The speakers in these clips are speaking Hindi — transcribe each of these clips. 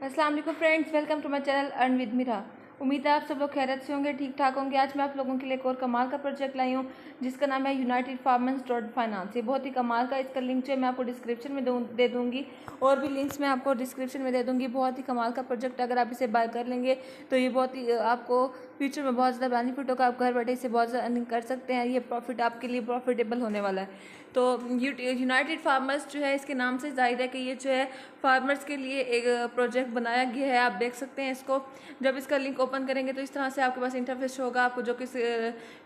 अस्सलाम वालेकुम friends, welcome to my channel earn with Meera. उम्मीद है आप सब लोग खैरियत से होंगे, ठीक ठाक होंगे। आज मैं आप लोगों के लिए एक और कमाल का प्रोजेक्ट लाई हूँ जिसका नाम है यूनाइटेड फार्मर्स डॉट फाइनेंस। ये बहुत ही कमाल का, इसका लिंक जो है मैं आपको डिस्क्रिप्शन में दे दूँगी और भी लिंक्स मैं आपको डिस्क्रिप्शन में दे दूँगी। बहुत ही कमाल का प्रोजेक्ट, अगर आप इसे बाय कर लेंगे तो ये बहुत ही आपको फ्यूचर में बहुत ज़्यादा बेनिफिट होगा। आप घर बैठे इसे बहुत ज़्यादा अर्निंग कर सकते हैं। ये प्रॉफिट आपके लिए प्रॉफिटेबल होने वाला है। तो यूनाइटेड फार्मर्स जो है, इसके नाम से जाहिर है कि ये जो है फार्मर्स के लिए एक प्रोजेक्ट बनाया गया है। आप देख सकते हैं इसको। जब इसका लिंक ओपन करेंगे तो इस तरह से आपके पास इंटरफेस होगा आपको, जो कि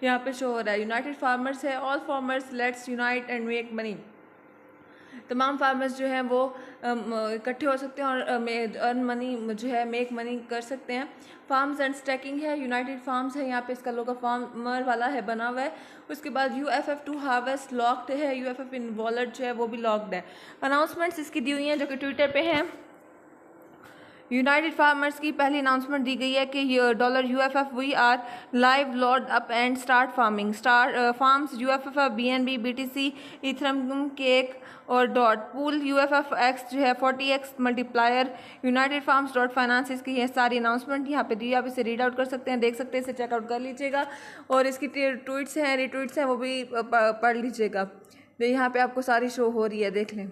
यहाँ पे शो हो रहा है। यूनाइटेड फार्मर्स है, all farmers let's unite and make money. तमाम फार्मर्स जो हैं वो इकट्ठे हो सकते हैं और अर्न मनी जो है मेक मनी कर सकते हैं। फार्म्स एंड स्टैकिंग है, यूनाइटेड फार्म्स है, यहाँ पे इसका लोगो फार्मर वाला है बना हुआ है। उसके बाद UFF टू हार्वेस्ट लॉक्ड है, UFF इन वॉलेट जो है वो भी लॉक्ड है। अनाउंसमेंट्स इसकी दी हुई हैं जो कि ट्विटर पे हैं। यूनाइटेड फार्मर्स की पहली अनाउंसमेंट दी गई है कि $UFF we are live load up and start farming farms UFF BNB BTC Ethereum cake और डॉट पूल UFF X जो है 40x multiplier United Farms dot Finance. इसकी ये सारी अनाउंसमेंट यहाँ पे दी, आप इसे रीड आउट कर सकते हैं, देख सकते हैं, इसे चेकआउट कर लीजिएगा और इसकी ट्वीट्स हैं, रिट्वीट्स हैं, वो भी पढ़ लीजिएगा। यहाँ पे आपको सारी शो हो रही है, देख लें,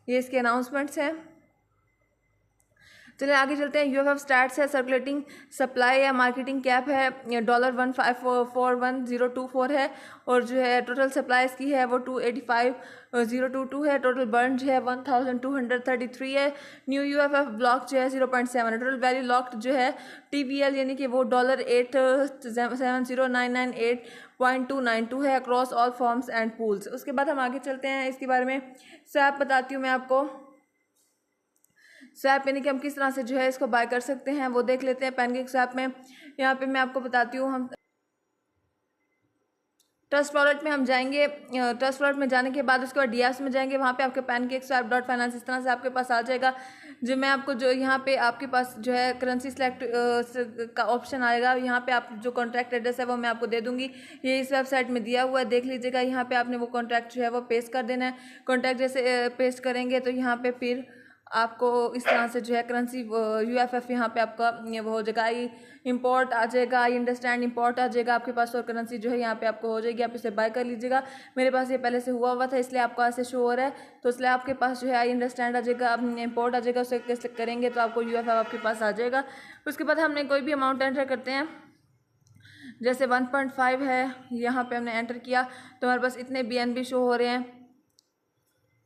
ये इसके अनाउंसमेंट्स हैं। चलिए आगे चलते हैं। UFF स्टैट्स है, सर्कुलेटिंग सप्लाई है, मार्केटिंग कैप है $1541024 है और जो है टोटल सप्लाई इसकी है वो 285,022 है। टोटल बर्न जो है 1233 है। न्यू UFF ब्लॉक जो है 0.7 है। टोटल वैल्यू लॉक्ड जो है TVL यानी कि वो $8,70998.292 है across all forms and pools. उसके बाद हम आगे चलते हैं, इसके बारे में स्वैप बताती हूँ मैं आपको। स्वैप यानी कि हम किस तरह से जो है इसको बाय कर सकते हैं वो देख लेते हैं। पैनकेक स्वैप में यहाँ पे मैं आपको बताती हूँ, हम ट्रस्ट वॉलेट में हम जाएंगे। ट्रस्ट वॉलेट में जाने के बाद उसके बाद DApps में जाएंगे, वहाँ पे आपके पैनकेक स्वैप डॉट फाइनेंस इस तरह से आपके पास आ जाएगा। जो मैं आपको जो यहाँ पे आपके पास जो है करेंसी सिलेक्ट का ऑप्शन आएगा, यहाँ पे आप जो कॉन्ट्रैक्ट एड्रेस है वो मैं आपको दे दूँगी, ये इस वेबसाइट में दिया हुआ है, देख लीजिएगा। यहाँ पे आपने वो कॉन्ट्रैक्ट जो है वो पेस्ट कर देना है। कॉन्ट्रैक्ट जैसे पेस्ट करेंगे तो यहाँ पे फिर आपको इस तरह से जो है करेंसी UFF यहाँ पे आपका वो हो जाएगा, आई इंपोर्ट आ जाएगा, आई अंडरस्टैंड इंपोर्ट आ जाएगा आपके पास और करेंसी जो है यहाँ पे आपको हो जाएगी। आप इसे बाय कर लीजिएगा। मेरे पास ये पहले से हुआ था इसलिए आपको ऐसे शो हो रहा है, तो इसलिए आपके पास जो है आई अंडरस्टैंड आ जाएगा, इंपोर्ट आ जाएगा। उसे क्लिक करेंगे तो आपको UFF आपके पास आ जाएगा। उसके बाद हमने कोई भी अमाउंट एंटर करते हैं, जैसे 1.5 है, यहाँ पर हमने एंटर किया तो हमारे पास इतने BNB शो हो रहे हैं।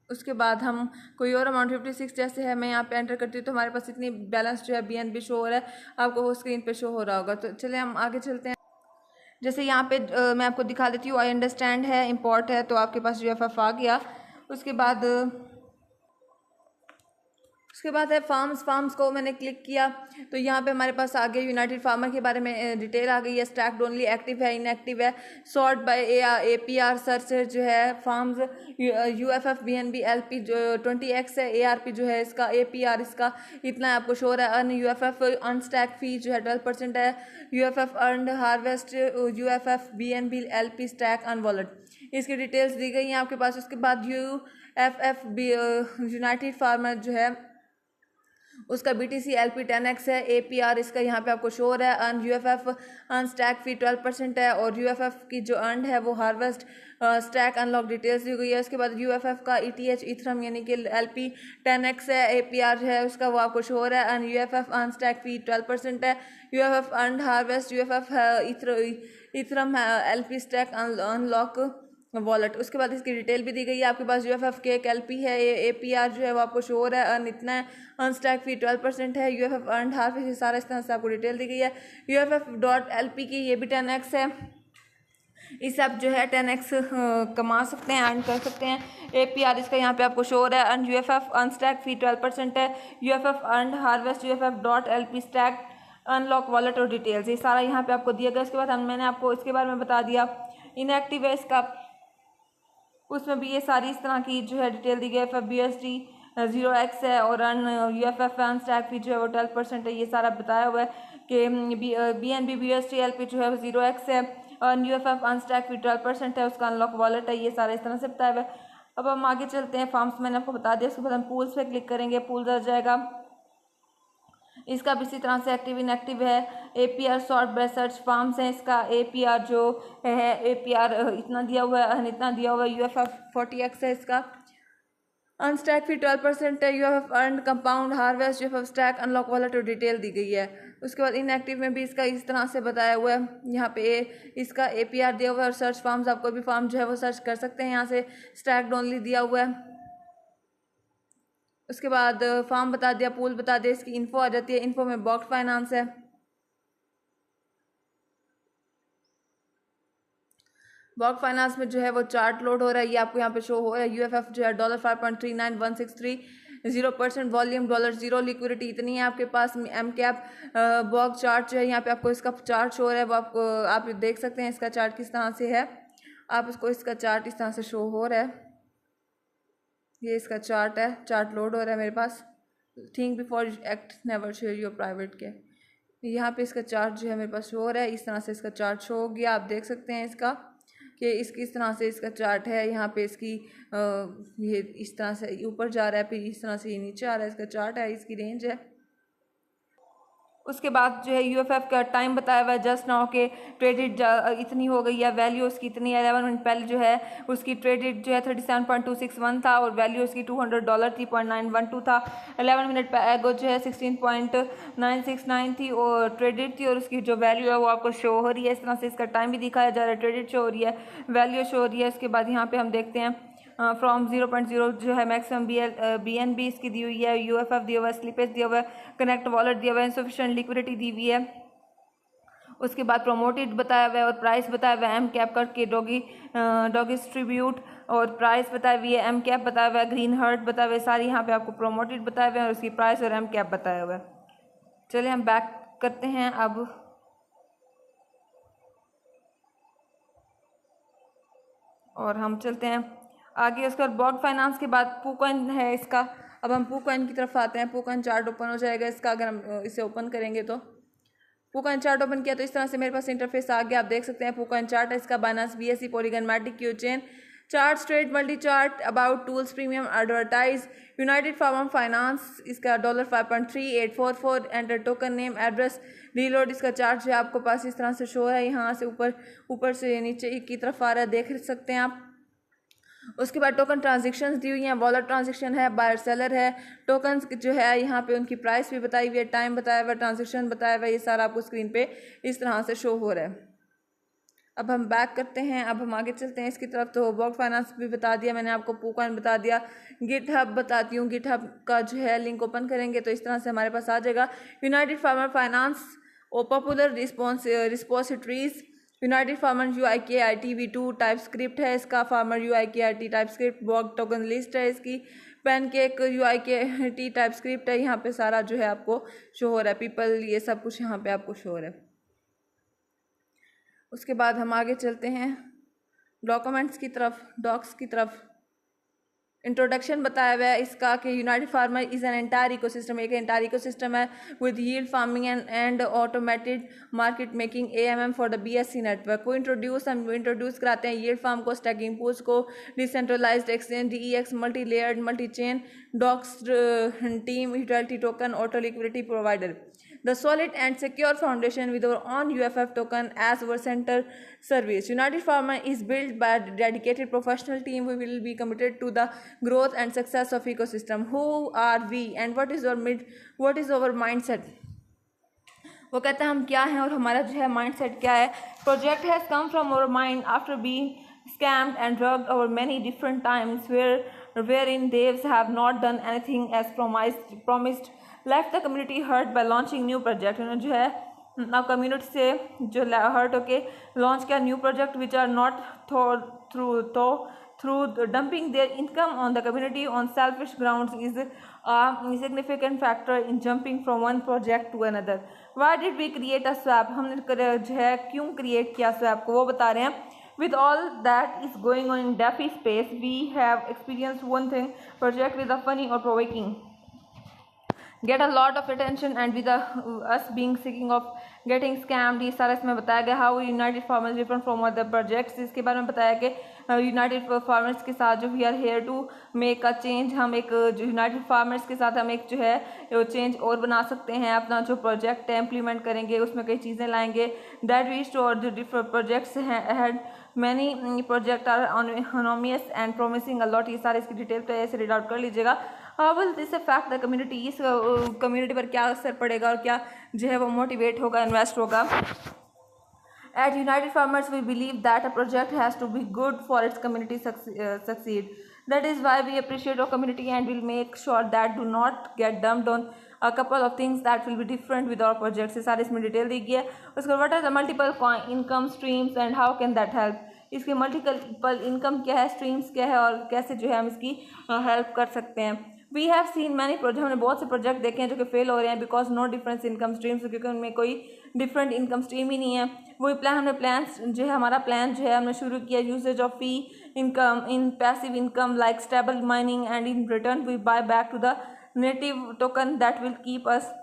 उसके बाद हम कोई और अमाउंट 56 जैसे है, मैं यहाँ पे एंटर करती हूँ तो हमारे पास इतनी बैलेंस जो है BNB शो हो रहा है, आपको वो स्क्रीन पे शो हो रहा होगा। तो चलिए हम आगे चलते हैं। जैसे यहाँ पे मैं आपको दिखा देती हूँ, आई अंडरस्टैंड है, इंपोर्ट है, तो आपके पास UFF आ गया। उसके बाद है फार्म्स को मैंने क्लिक किया तो यहाँ पे हमारे पास आ गया यूनाइटेड फार्मर के बारे में डिटेल आ गई है। स्टैक्ड ओनली, एक्टिव है, इनएक्टिव है, सॉर्ट बाय APR सर्च जो है। फार्म्स UFF BNB LP जो 20x है, ARP जो है इसका, APR इसका इतना है आपको शोर है। अर्न UFF अनस्टैक फी जो है 12% है। UFF earned harvest UFF BNB LP stake on wallet, इसकी डिटेल्स दी गई हैं आपके पास। उसके बाद UFF यूनाइटेड फार्मर जो है उसका BTC LP 10x है। APR इसका यहाँ पे आपको शोर है। अर्न UFF अनस्टैक फी 12% है और UFF की जो अर्न है वो हार्वेस्ट स्टैक अनलॉक डिटेल्स दी गई है। उसके बाद UFF का ETH इथरम यानी कि LP 10x है। APR है उसका वो आपको शोर है। अर्न UFF अनस्टैक फी 12% है। UFF earn harvest UFF इथरम LP stack unlock wallet. उसके बाद इसकी डिटेल भी दी गई है आपके पास। UFF केक LP है, APR जो है वो आपको शो हो रहा है। अर्न इतना है, अनस्टैक फी 12% है। UFF अर्न हार्वेस्ट, ये सारा इस तरह से आपको डिटेल दी गई है। UFF डॉट LP की ये भी 10x है, इससे आप जो है 10x कमा सकते हैं, अर्न कर सकते हैं। APR इसका यहाँ पे आपको शो हो रहा है। अर्न UFF अनस्टैक फी 12% है। UFF earn harvest UFF dot LP stack unlock wallet और डिटेल्स, ये सारा यहाँ पे आपको दिया गया। उसके बाद मैंने आपको इसके बारे में बता दिया। इनएक्टिव है इसका, उसमें भी ये सारी इस तरह की जो है डिटेल दी गई है। BSD 0x है और अर्न UFF अनस्टैक फी जो है वो 12% है, ये सारा बताया हुआ है कि BNB BSD LP जो है वो 0x है। अर्न UFF अनस्टैक फी 12% है, उसका अनलॉक वॉलेट है, ये सारा इस तरह से बताया हुआ है। अब हम आगे चलते हैं। फार्म्स मैंने आपको बता दिया। उसके बाद हम पूल्स पे क्लिक करेंगे, पूल्स आ जाएगा। इसका भी इसी तरह से एक्टिव इनएक्टिव है। APR sort by search farms है, इसका APR जो है APR इतना दिया हुआ है, इतना दिया हुआ है। UFF 40x है इसका। अनस्टैक फी 12% है। UFF earn compound harvest UFF stack unlock वाला तो डिटेल दी गई है। उसके बाद इनएक्टिव में भी इसका इस तरह से बताया हुआ है। यहाँ पे इसका APR दिया हुआ है और सर्च फार्म्स, आप कोई भी फार्म जो है वो सर्च कर सकते हैं यहाँ से। स्टैक्ड ओनली दिया हुआ है। उसके बाद फार्म बता दिया, पूल बता दिया, इसकी इन्फो आ जाती है। इन्फो में बॉक्स फाइनेंस है। बॉक्स फाइनेंस में जो है वो चार्ट लोड हो रहा है, ये आपको यहाँ पे शो हो रहा है। UFF जो है $5.39163, 0% वॉल्यूम, $0 लिक्विडिटी इतनी है आपके पास। MCAP बॉक्स चार्ट जो है यहाँ पे आपको इसका चार्ट शो हो रहा है, वो आपको आप देख सकते हैं इसका चार्ट किस तरह से है। आप उसको इसका चार्ट इस तरह से शो हो रहा है, ये इसका चार्ट है, चार्ट लोड हो रहा है मेरे पास। Think before act never share your private key, यहाँ पे इसका चार्ट जो है मेरे पास शो हो रहा है। इस तरह से इसका चार्ट शो हो गया, आप देख सकते हैं इसका कि इसकी इस तरह से इसका चार्ट है। यहाँ पे इसकी ये इस तरह से ऊपर जा रहा है, फिर इस तरह से ये नीचे आ रहा है, इसका चार्ट है, इसकी रेंज है। उसके बाद जो है UFF का टाइम बताया हुआ है जस्ट नाउ के ट्रेडेड इतनी हो गई है, वैल्यू उसकी इतनी है। 11 मिनट पहले जो है उसकी ट्रेडेड जो है 37.261 था और वैल्यू उसकी $200 3.912 था। 11 मिनट एगो जो है 16.969 थी और ट्रेडेड थी और उसकी जो वैल्यू है वो आपको शो हो रही है। इस तरह से इसका टाइम भी दिखाया जा रहा है, ट्रेडेड शो हो रही है, वैल्यू शो हो रही है। इसके बाद यहाँ पे हम देखते हैं फ्रॉम 0.0 जो है मैक्सिमम BNB इसकी दी हुई है। UFF दिया हुआ है, स्लिपेज दिया हुआ है, कनेक्ट वॉलेट दिया हुआ है, इंसफिशिएंट लिक्विडिटी दी हुई है। उसके बाद प्रोमोटेड बताया हुआ है और प्राइस बताया हुआ है। MCAP करके डिस्ट्रीब्यूट और प्राइस बताई हुई है। MCAP बताया हुआ है, ग्रीन हर्ट बताया हुआ है, सारी यहाँ पे आपको प्रोमोटेड बताया हुआ है और उसकी प्राइस और MCAP बताया हुआ है। चलिए हम बैक करते हैं अब और हम चलते हैं आगे। उसके बाद बॉक्स फाइनेंस के बाद पूकॉइन है इसका। अब हम पूकॉइन की तरफ आते हैं। पूकॉइन चार्ट ओपन हो जाएगा इसका, अगर हम इसे ओपन करेंगे तो पूकॉइन चार्ट ओपन किया तो इस तरह से मेरे पास इंटरफेस आ गया। आप देख सकते हैं पूकॉइन चार्ट है इसका। Binance BSC Polygon Matic Q chain chart straight multi chart about tools premium advertise united farm finance इसका $5.3844 enter token name address reload. इसका चार्ट जो है आपको पास इस तरह से शो है, यहाँ से ऊपर से नीचे की तरफ आ रहा है, देख सकते हैं आप। उसके बाद टोकन ट्रांजेक्शन्स दी हुई हैं, वॉलेट ट्रांजेक्शन है, बायर सेलर है, टोकन्स जो है यहाँ पे उनकी प्राइस भी बताई हुई है, टाइम बताया हुआ है, ट्रांजेक्शन बताया हुआ है, ये सारा आपको स्क्रीन पे इस तरह से शो हो रहा है। अब हम बैक करते हैं, अब हम आगे चलते हैं इसकी तरफ। तो बॉक्स फाइनेंस भी बता दिया मैंने आपको, पूकॉइन बता दिया, गिटहब बताती हूँ। गिटहब का जो है लिंक ओपन करेंगे तो इस तरह से हमारे पास आ जाएगा। यूनाइटेड फार्मर फाइनेंस और popular repositories United Farmer UIKIT V2 TypeScript है इसका। Farmer UIKIT TypeScript box token list है इसकी। पैनकेक UIKIT टाइप स्क्रिप्ट है, यहाँ पे सारा जो है आपको शो हो रहा है। पीपल ये सब कुछ यहाँ पे आपको शो हो रहा है। उसके बाद हम आगे चलते हैं डॉक्यूमेंट्स की तरफ, डॉक्स की तरफ। इंट्रोडक्शन बताया हुआ है इसका कि united farmer is an entire ecosystem, एक एंटायर इकोसिस्टम है with yield farming and automated market making AMM for the BSC network. को हम इंट्रोड्यूस कराते हैं यील्ड फार्म को, स्टैकिंग पूल्स को, decentralised exchange DEX, multi layered multi chain docs team, utility token, auto liquidity provider, the solid and secure foundation with our own UFF token as our center service. United Farmer is built by a dedicated professional team. We will be committed to the growth and success of ecosystem. Who are we and what is our mindset? वो कहता है हम क्या हैं और हमारा जो है माइंडसेट क्या है। Project has come from our mind after being scammed and drugged over many different times wherein they have not done anything as promised, left the community hurt by launching new project। उन्होंने जो है now कम्युनिटी से जो हर्ट होके लॉन्च किया new project which are not through dumping their income on the community on selfish grounds is a significant factor in jumping from one project to another. Why did we create a swap? हमने जो है क्यों क्रिएट किया स्वैप को, वो बता रहे हैं। With all that is going on in DeFi space, we have experienced one thing: project with a funny or provoking get a lot of attention and with us being seeking of getting scammed। ये सारा इसमें बताया गया। How United Farmers different from other projects, इसके बारे में बताया कि यूनाइटेड फार्मर्स के साथ जो we are here to make a change, हम एक जो यूनाइटेड फार्मर्स के साथ हम एक जो है चेंज और बना सकते हैं। अपना जो प्रोजेक्ट है इम्प्लीमेंट करेंगे, उसमें कई चीज़ें लाएंगे। दैट वी स्टोर जो डिफरेंट प्रोजेक्ट्स हैं ahead, many project are anonymous and promising a lot. ये सारे इसकी डिटेल पे ऐसे रीड आउट कर लीजिएगा। How will this affect the community, इस कम्युनिटी पर क्या असर पड़ेगा और क्या जो है वो मोटिवेट होगा, इन्वेस्ट होगा। At United Farmers, we believe that a project has to be good for its community succeed. That is why we appreciate our community and will make sure that do not get dumped on a couple of things that will be different with our projects. ये सारे इसमें डिटेल दी गई है। उसके बाद what are the multiple income streams and how can that help, इसके मल्टीपल इनकम क्या है, स्ट्रीम्स क्या है और कैसे जो है हम इसकी हेल्प कर सकते हैं। We have seen many project, हमने बहुत से प्रोजेक्ट देखे हैं जो कि फेल हो रहे हैं because no difference income streams, क्योंकि उनमें कोई डिफरेंट इनकम स्ट्रीम ही नहीं है। वही प्लान हमने जो है हमारा प्लान जो है हमने शुरू किया, usage of fee income in passive income like stable mining and in return we buy back to the native token that will keep us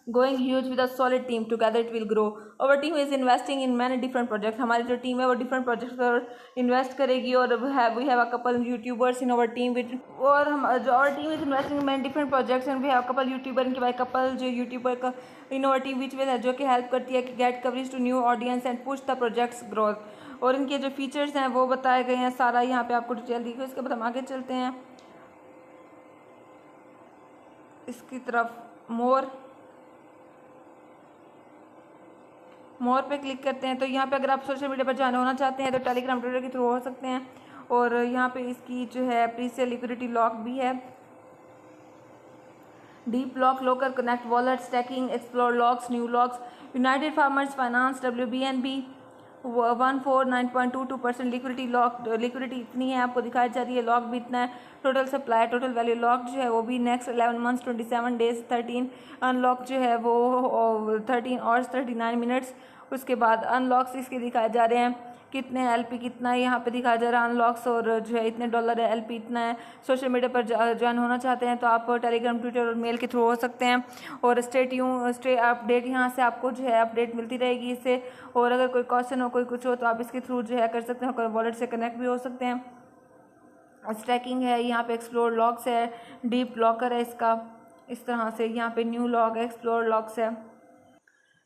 going huge with a solid team. Together it will grow. Our team is investing in many different projects. हमारी जो टीम है वो डिफरेंट प्रोजेक्ट्स पर इन्वेस्ट करेगी और we have a couple YouTubers in our team with, और हम जो our team is investing in many different projects and we have a couple YouTuber, इनके बाद couple जो YouTuber का in our team which will जो कि हेल्प करती है कि get coverage to new audience and push the projects growth. और इनके जो फीचर्स हैं वो बताए गए हैं, सारा यहाँ पे आपको डिटेल दी गई। इसके बाद हम आगे चलते हैं इसकी तरफ। मोर पे क्लिक करते हैं तो यहाँ पे अगर आप सोशल मीडिया पर जाना होना चाहते हैं तो टेलीग्राम ट्विटर के थ्रू हो सकते हैं। और यहाँ पे इसकी जो है प्रीसेल लिक्विडिटी लॉक भी है, deep lock, local connect wallet, stacking, explore locks, new locks. United farmers finance WBNB 149.22% liquidity lock, liquidity इतनी है आपको दिखाई जा रही है, लॉक भी इतना है। Total supply, total value lock जो है वो भी नेक्स्ट 11 मंथ्स 27 डेज 13, अनलॉक जो है वो 13 आवर्स 39 मिनट्स। उसके बाद अनलॉक्स इसके दिखाए जा रहे हैं कितने LP कितना है, यहाँ पे दिखाया जा रहा है अनलॉक्स और जो है इतने डॉलर है, LP इतना है। सोशल मीडिया पर ज्वाइन होना चाहते हैं तो आप टेलीग्राम ट्विटर और मेल के थ्रू हो सकते हैं। और स्टे अपडेट, यहाँ से आपको जो है अपडेट मिलती रहेगी इससे। और अगर कोई क्वेश्चन हो, कोई कुछ हो तो आप इसके थ्रू जो है कर सकते हैं, वॉलेट से कनेक्ट भी हो सकते हैं। स्टैकिंग है, यहाँ पे एक्सप्लोर लॉक्स है, डीप लॉकर है इसका, इस तरह से यहाँ पे न्यू लॉक है, एक्सप्लोर लॉक्स है।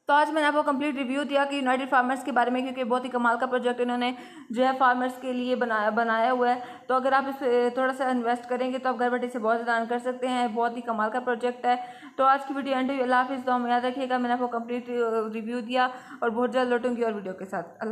तो आज मैंने आपको कंप्लीट रिव्यू दिया कि यूनाइटेड फार्मर्स के बारे में, क्योंकि बहुत ही कमाल का प्रोजेक्ट इन्होंने जो है फार्मर्स के लिए बनाया हुआ है। तो अगर आप इस थोड़ा सा इन्वेस्ट करेंगे तो आप घर बैठे से बहुत ज़्यादा अर्न कर सकते हैं। बहुत ही कमाल का प्रोजेक्ट है। तो आज की वीडियो एंड अल्लाह हाफिज़। तो याद रखिएगा मैंने आपको कंप्लीट रिव्यू दिया और बहुत जल्द लौटूंगी और वीडियो के साथ।